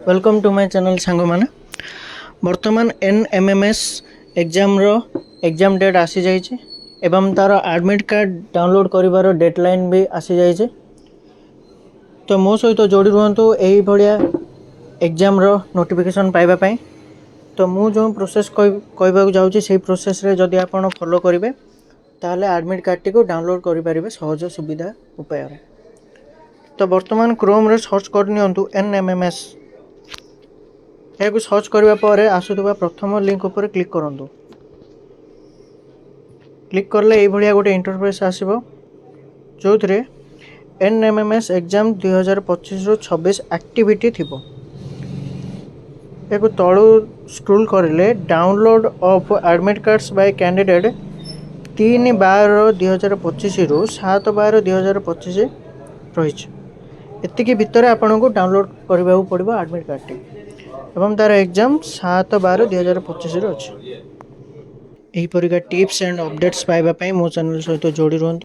Welcome to my channel सांग माने वर्तमान NMMS एग्जाम रो एग्जाम डेट आसी जाइए एवं तार एडमिट कार्ड डाउनलोड करिवार डेडलाइन भी आसी जाइए। तो मो सहित जोड़ी रुहतु यही भाया एग्जाम रो नोटिफिकेशन पाइबा पाई। तो मु जो प्रोसेस कहबा जाऊँगी से प्रोसेस रे जदि आपण फॉलो करेंगे ताहले एडमिट कार्ड टी को डाउनलोड करें सहज सुविधा उपाय। तो वर्तमान क्रोम रे सर्च करनियंतु NMMS या सर्च करने पर आसुवा प्रथम लिंक उपर क्लिक करूँ। क्लिक करले ये भाया गोटे इंटरफेस आसो जो थे NMMS एग्जाम 2025 ରୁ 26 एक्टिविटी थी। या तलू स्क्रोल करें download of admit cards bye candidate 3/12/2025 ରୁ 7/12/2025 रही। एतिकी भितर आपन को डाउनलोड करने को पड़ो एडमिट कार्ड टी एवं तार एग्जाम 7/12/2025 अच्छे। यहीपरिका टिप्स एंड अपडेट्स पाइबा मो चैनल सहित जोड़ी रुहतु।